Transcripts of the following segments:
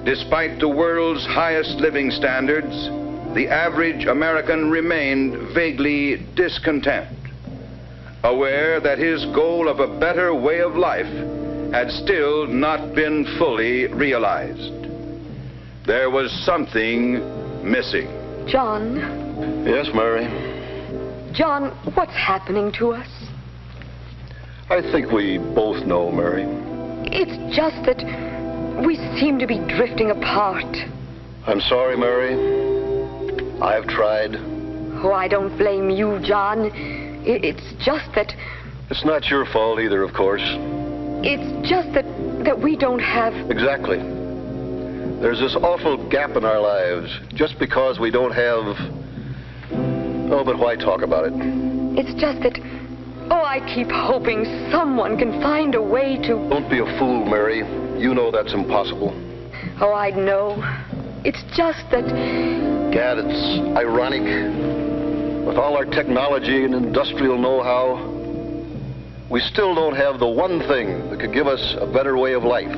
Despite the world's highest living standards, the average American remained vaguely discontent, aware that his goal of a better way of life had still not been fully realized. There was something missing. John? Yes, Mary? John, what's happening to us? I think we both know, Mary. It's just that we seem to be drifting apart. I'm sorry, Mary. I've tried. Oh, I don't blame you, John. It's just that... It's not your fault either, of course. It's just that we don't have... Exactly. There's this awful gap in our lives just because we don't have... Oh, but why talk about it? It's just that... Oh, I keep hoping someone can find a way to... Don't be a fool, Mary. You know that's impossible. Oh, I know. It's just that... Gad, it's ironic. With all our technology and industrial know-how, we still don't have the one thing that could give us a better way of life.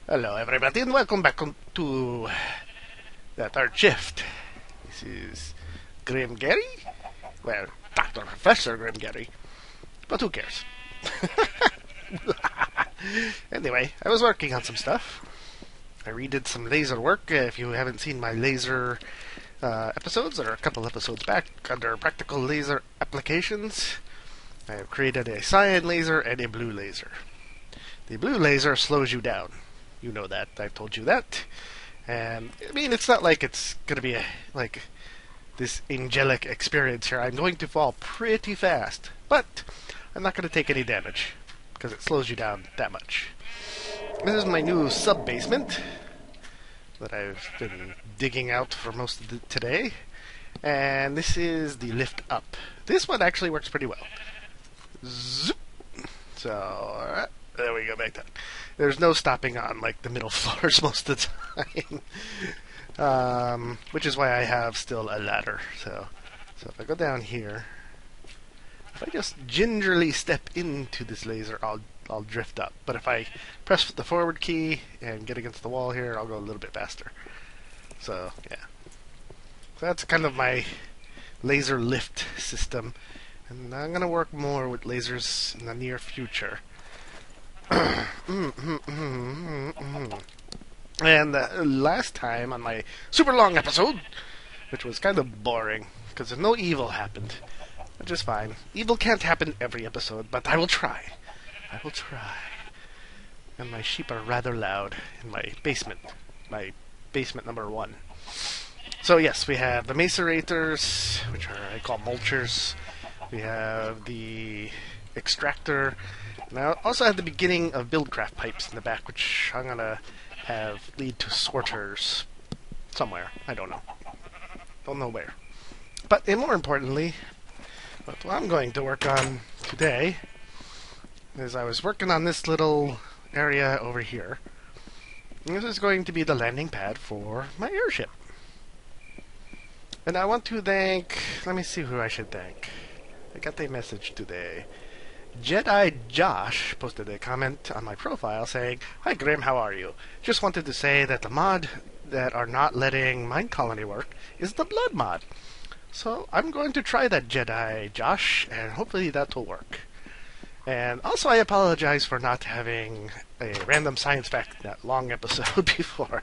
Hello, everybody, and welcome back to that third shift. This is GrimGary. Well, Dr. Professor GrimGary. But who cares? Anyway, I was working on some stuff. I redid some laser work. If you haven't seen my laser episodes, there are a couple episodes back under practical laser applications. I have created a cyan laser and a blue laser. The blue laser slows you down. You know that. I've told you that. And, I mean, it's not like it's going to be like this angelic experience here. I'm going to fall pretty fast. But I'm not going to take any damage because it slows you down that much. This is my new sub-basement that I've been digging out for most of today. And this is the lift up. This one actually works pretty well. Zoop. So, there we go, back down. There's no stopping on, like, the middle floors most of the time. Which is why I have still a ladder. So if I go down here, if I just gingerly step into this laser, I'll drift up. But if I press the forward key and get against the wall here, I'll go a little bit faster. So, yeah. So that's kind of my laser lift system. And I'm going to work more with lasers in the near future. And last time on my super long episode, which was kind of boring, because no evil happened, which is fine. Evil can't happen every episode, but I will try. I will try. And my sheep are rather loud in my basement. My basement number 1. So yes, we have the macerators, which are I call mulchers. We have the extractor. And I also have the beginning of buildcraft pipes in the back, which I'm going to have lead to sorters somewhere. I don't know. Don't know where. But more importantly, what I'm going to work on today is I was working on this little area over here. And this is going to be the landing pad for my airship. And I want to thank... Let me see who I should thank. I got a message today. Jedi Josh posted a comment on my profile saying, "Hi Grim, how are you? Just wanted to say that the mod that are not letting Mind Colony work is the Blood mod. So I'm going to try that, Jedi Josh, and hopefully that will work. And also I apologize for not having a random science fact that long episode before.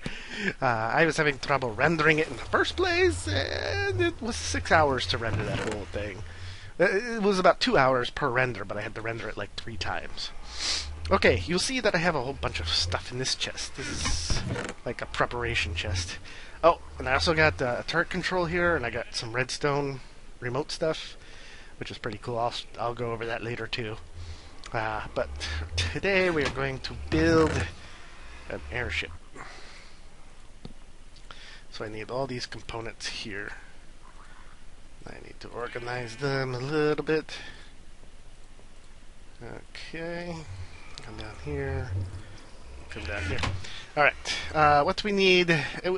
I was having trouble rendering it in the first place, and it was 6 hours to render that whole thing. It was about 2 hours per render, but I had to render it like 3 times. Okay, you'll see that I have a whole bunch of stuff in this chest. This is like a preparation chest. Oh, and I also got a turret control here, and I got some redstone remote stuff, which is pretty cool. I'll go over that later too. But today we are going to build an airship. So I need all these components here. I need to organize them a little bit. Okay, come down here. come down here. Alright, what do we need?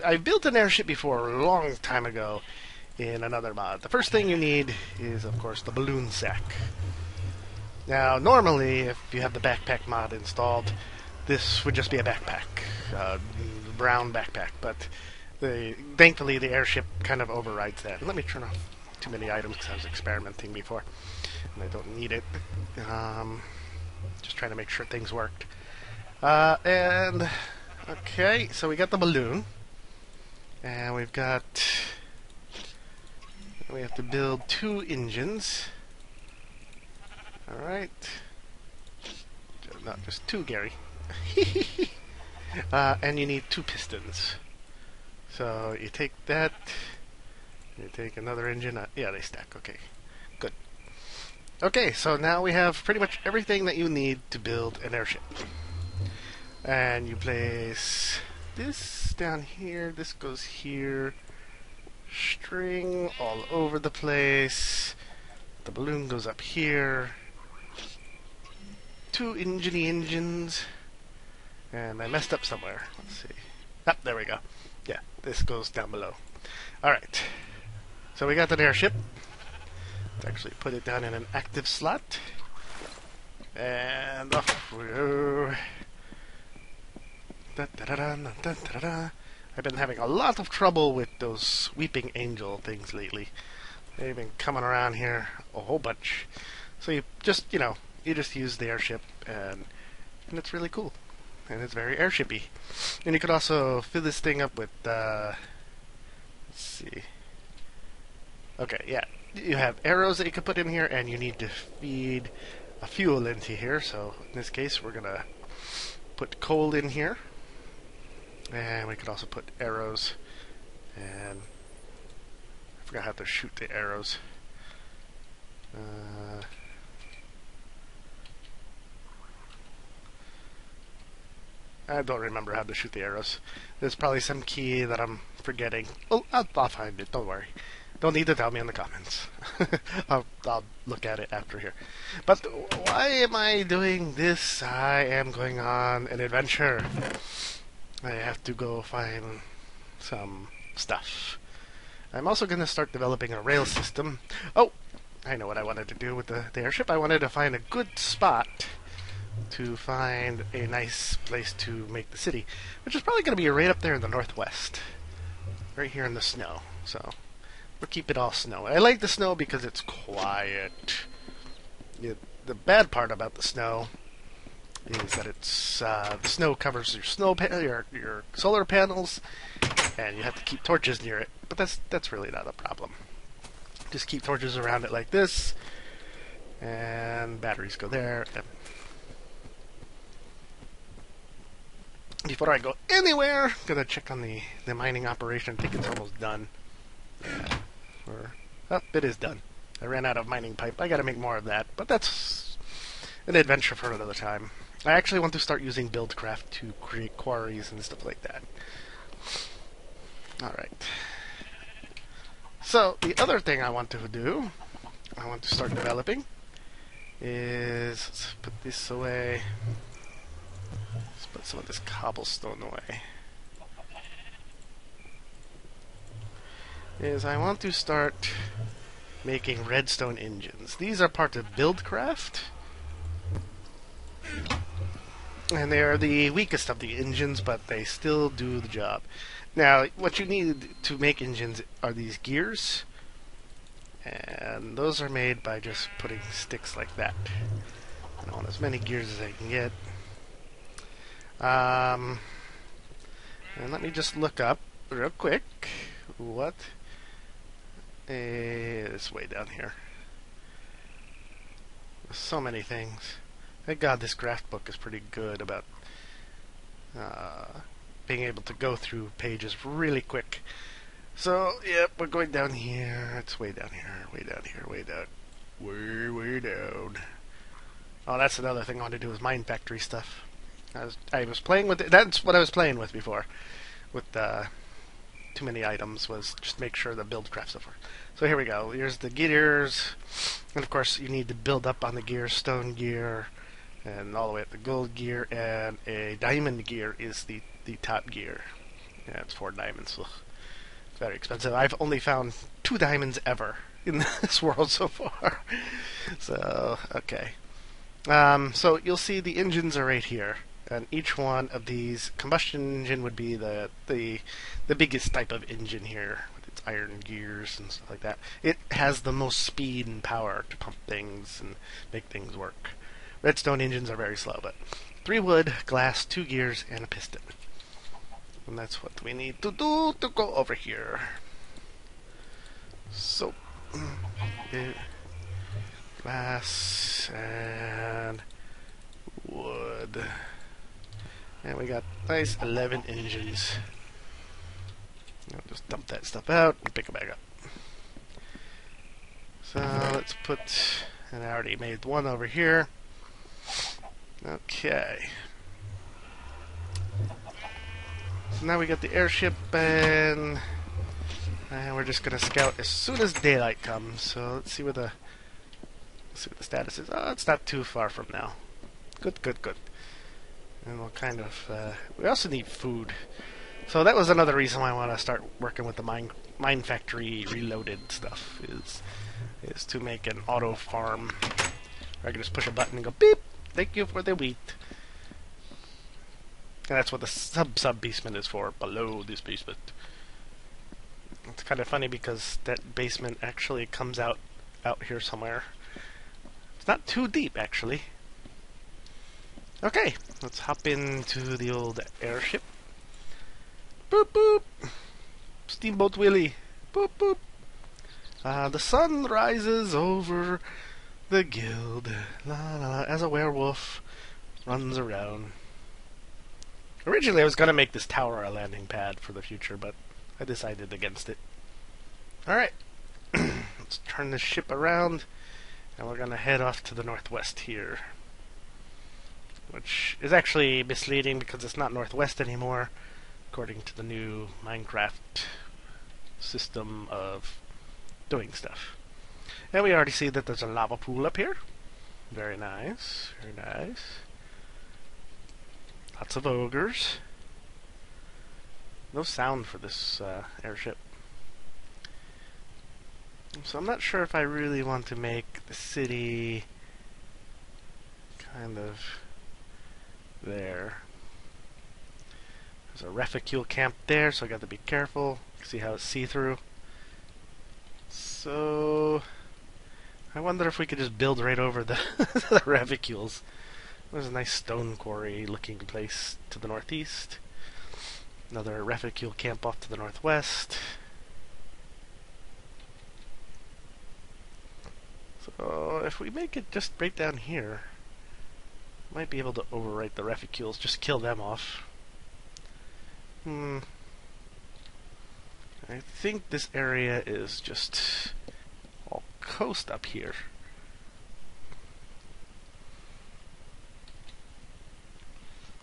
I built an airship before, a long time ago, in another mod. The first thing you need is, of course, the balloon sack. Now, normally, if you have the backpack mod installed, this would just be a backpack, brown backpack, but thankfully the airship kind of overrides that. And let me turn off too many items because I was experimenting before, and I don't need it. Just trying to make sure things worked. Okay, so we got the balloon, and we have to build 2 engines. Alright. Not just 2, Gary. And you need 2 pistons. So you take that, you take another engine. Yeah, they stack. Okay, good. Okay, so now we have pretty much everything that you need to build an airship. And you place this down here, this goes here, string all over the place, the balloon goes up here, 2 engines, and I messed up somewhere. Let's see. Ah, there we go. Yeah, this goes down below. Alright, so we got an airship. Let's actually put it down in an active slot, and off we go. I've been having a lot of trouble with those weeping angel things lately. They've been coming around here a whole bunch. So you just, you just use the airship, and it's really cool. And it's very airshipy. And you could also fill this thing up with, let's see. Okay, yeah. You have arrows that you can put in here, and you need to feed a fuel into here. So in this case, we're going to put coal in here. And we could also put arrows, and I forgot how to shoot the arrows. I don't remember how to shoot the arrows. There's probably some key that I'm forgetting. Oh, I'll find it, don't worry. Don't need to tell me in the comments. I'll look at it after here. But why am I doing this? I am going on an adventure. I have to go find some stuff. I'm also going to start developing a rail system. Oh, I know what I wanted to do with the airship. I wanted to find a good spot to find a nice place to make the city, which is probably going to be right up there in the northwest, right here in the snow. So we'll keep it all snow. I like the snow because it's quiet. The bad part about the snow is that it's the snow covers your solar panels, and you have to keep torches near it. But that's really not a problem. Just keep torches around it like this, and batteries go there. And before I go anywhere, I'm gonna check on the mining operation. I think it's almost done. Yeah, it is done. I ran out of mining pipe. I gotta make more of that, but that's an adventure for another time. I actually want to start using Buildcraft to create quarries and stuff like that. Alright. So, the other thing I want to do, I want to start developing, is, let's put this away. Let's put some of this cobblestone away. Is I want to start making redstone engines. These are part of Buildcraft. And they are the weakest of the engines, but they still do the job. Now, what you need to make engines are these gears. And those are made by just putting sticks like that. I want as many gears as I can get. And let me just look up real quick what is way down here. There's so many things. Thank God this craft book is pretty good about being able to go through pages really quick. So, yep, we're going down here. It's way down here, way down here, way down. Way down. Oh, that's another thing I want to do is mine factory stuff. I was playing with it. That's what I was playing with before. With too many items, was just make sure the Buildcraft stuff works. So here we go. Here's the gears. And of course, you need to build up on the gears. Stone gear, and all the way up to gold gear, and a diamond gear is the top gear. Yeah, it's 4 diamonds. Ugh. It's very expensive. I've only found 2 diamonds ever in this world so far. So, okay. So you'll see the engines are right here, and each one of these combustion engine would be the biggest type of engine here, with its iron gears and stuff like that. It has the most speed and power to pump things and make things work. Redstone engines are very slow, but 3 wood, glass, 2 gears, and a piston. And that's what we need to do to go over here. So, glass and wood. And we got nice 11 engines. I'll just dump that stuff out and pick it back up. So let's put, and I already made one over here. Okay. So now we got the airship, and we're just gonna scout as soon as daylight comes. So let's see what the status is. Oh, it's not too far from now. Good, good, good. And we'll kind of we also need food. So that was another reason why I want to start working with the mine factory reloaded stuff, is to make an auto farm where I can just push a button and go beep. Thank you for the wheat. And that's what the sub-basement is for, below this basement. It's kind of funny because that basement actually comes out here somewhere. It's not too deep, actually. Okay, let's hop into the old airship. Boop, boop. Steamboat Willie. Boop, boop. The sun rises over the guild. La, la, la, as a werewolf runs around. Originally, I was going to make this tower a landing pad for the future, but I decided against it. Alright, let's turn this ship around, and we're going to head off to the northwest here. Which is actually misleading because it's not northwest anymore, according to the new Minecraft system of doing stuff. And we already see that there's a lava pool up here. Very nice, very nice. Lots of ogres. No sound for this airship. So I'm not sure if I really want to make the city kind of there. There's a refuel camp there, so I got to be careful. See how it's see-through. So I wonder if we could just build right over the, the refuels. There's a nice stone quarry looking place to the northeast. Another refuel camp off to the northwest. So if we make it just right down here, might be able to overwrite the refuels, just kill them off. I think this area is just all coast up here.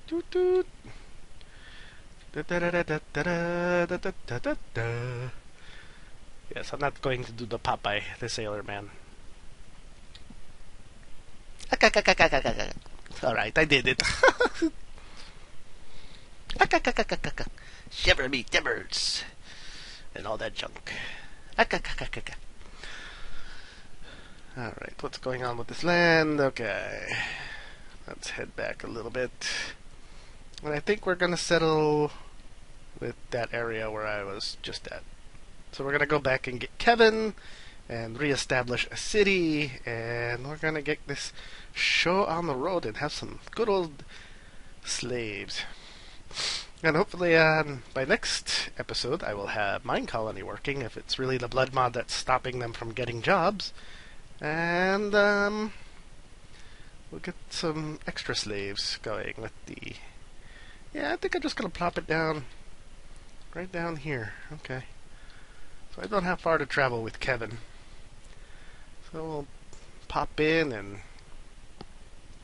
Doot doot. Da da da da da da da da da da da. Yes, I'm not going to do the Popeye, the Sailor Man. Alright, I did it. Shiver me timbers. And all that junk. Alright, what's going on with this land? Okay. Let's head back a little bit. And I think we're going to settle with that area where I was just at. So we're going to go back and get Kevin and reestablish a city, and we're going to get this show on the road and have some good old slaves. And hopefully by next episode I will have Mine Colony working, if it's really the blood mod that's stopping them from getting jobs. And we'll get some extra slaves going with the... Yeah, I think I'm just going to plop it down right down here. Okay. So I don't have far to travel with Kevin. So we'll pop in, and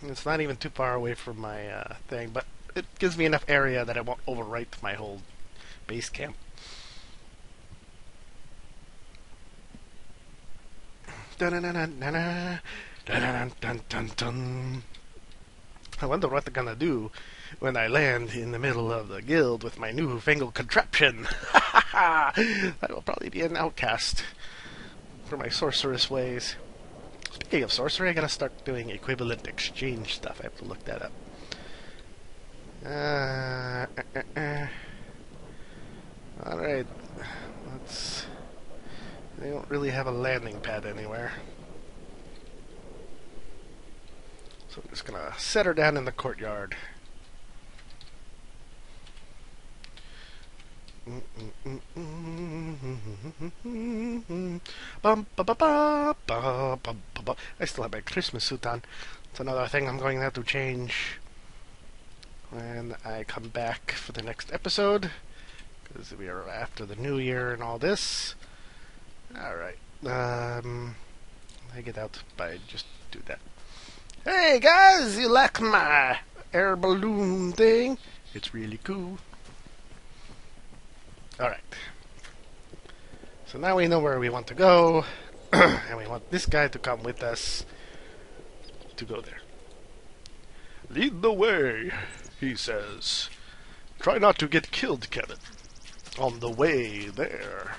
it's not even too far away from my thing, but it gives me enough area that I won't overwrite my whole base camp. Dun dun dun dun dun dun dun dun dun. I wonder what they're gonna do when I land in the middle of the guild with my newfangled contraption. That will probably be an outcast for my sorceress ways. Speaking of sorcery, I gotta start doing equivalent exchange stuff. I have to look that up. Alright, they don't really have a landing pad anywhere. So I'm just gonna set her down in the courtyard. I still have my Christmas suit on. It's another thing I'm going to have to change when I come back for the next episode, because we are after the new year and all this. Alright. I get out by just do that. Hey guys, you like my air balloon thing? It's really cool. Alright. So now we know where we want to go, and we want this guy to come with us to go there. Lead the way, he says. Try not to get killed, Kevin. On the way there,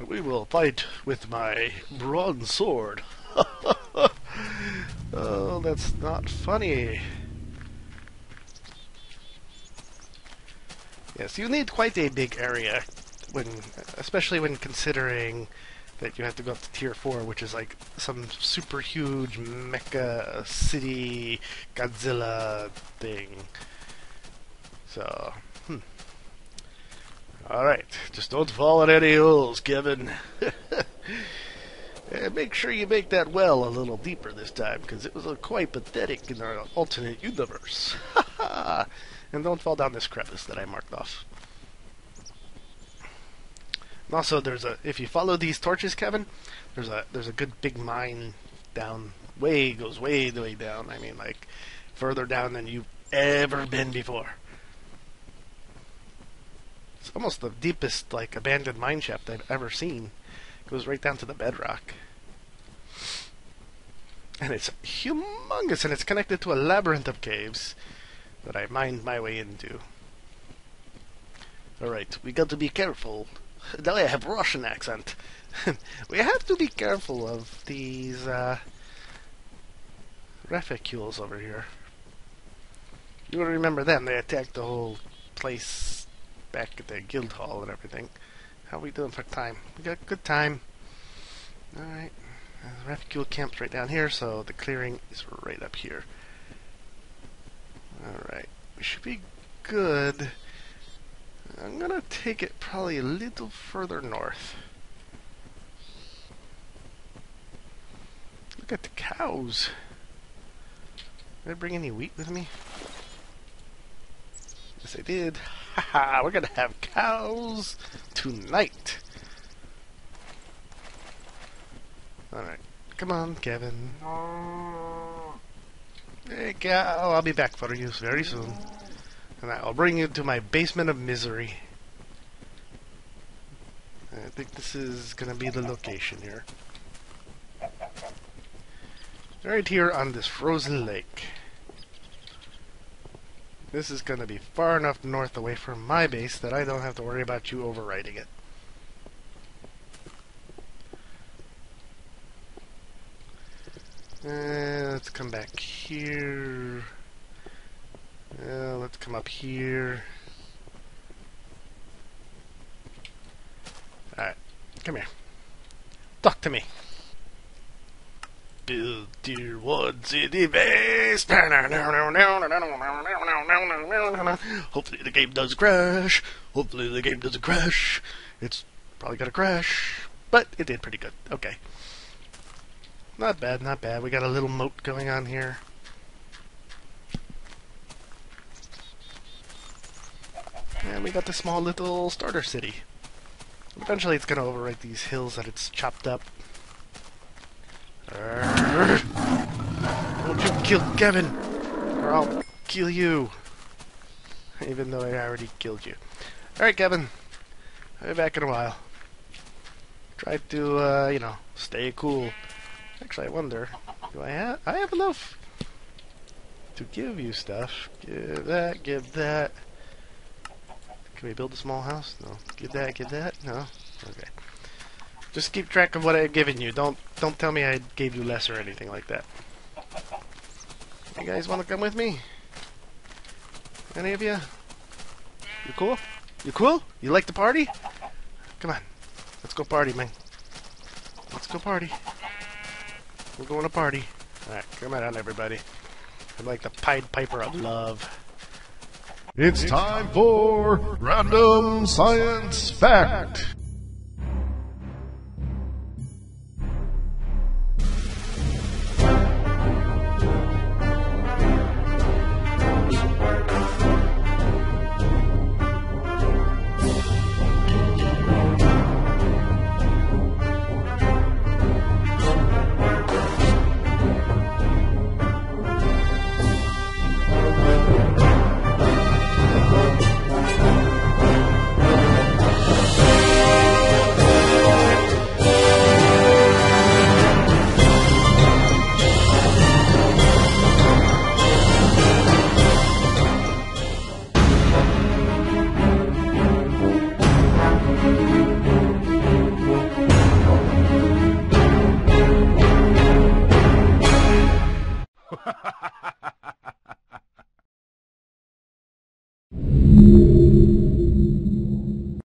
we will fight with my bronze sword. Oh, that's not funny. Yes, you need quite a big area, especially when considering that you have to go up to Tier 4, which is like some super huge mecha city Godzilla thing. So, Alright, just don't fall in any holes, Kevin. And make sure you make that well a little deeper this time, because it was quite pathetic in our alternate universe. And don't fall down this crevice that I marked off. And also, if you follow these torches, Kevin, there's a good big mine down, goes way down. I mean, like, further down than you've ever been before. It's almost the deepest, like, abandoned mine shaft I've ever seen. It goes right down to the bedrock. And it's humongous, and it's connected to a labyrinth of caves that I mined my way into. Alright, we got to be careful. Now I have Russian accent. We have to be careful of these refugees over here. You remember them, they attacked the whole place back at the guild hall and everything. How are we doing for time? We got good time. Alright. The refugee camp's right down here, so the clearing is right up here. Alright. We should be good. I'm gonna take it probably a little further north. Look at the cows. Did I bring any wheat with me? Yes, I did. Haha, we're gonna have cows tonight. Alright. Come on, Kevin. Hey, cow. I'll be back for you very soon. And I'll bring you to my basement of misery. I think this is gonna be the location here. Right here on this frozen lake. This is gonna be far enough north away from my base that I don't have to worry about you overriding it. Let's come back here. Let's come up here. Alright, come here. Talk to me. Build Tier 1 city base. Hopefully the game doesn't crash. Hopefully the game doesn't crash. It's probably gonna crash, but it did pretty good. Okay. Not bad, not bad. We got a little moat going on here. And we got the small little starter city. Eventually it's going to overwrite these hills that it's chopped up. Don't you kill Kevin, or I'll kill you. Even though I already killed you. Alright, Kevin. I'll be back in a while. Try to, stay cool. Actually, I wonder, do I have enough to give you stuff. Give that, give that. Can we build a small house? No. Give that, no? Okay. Just keep track of what I've given you. Don't tell me I gave you less or anything like that. You guys want to come with me? Any of you? You cool? You cool? You like to party? Come on. Let's go party, man. Let's go party. We're going to party. Alright, come on, everybody. I'm like the Pied Piper of love. It's time for Random Science Fact.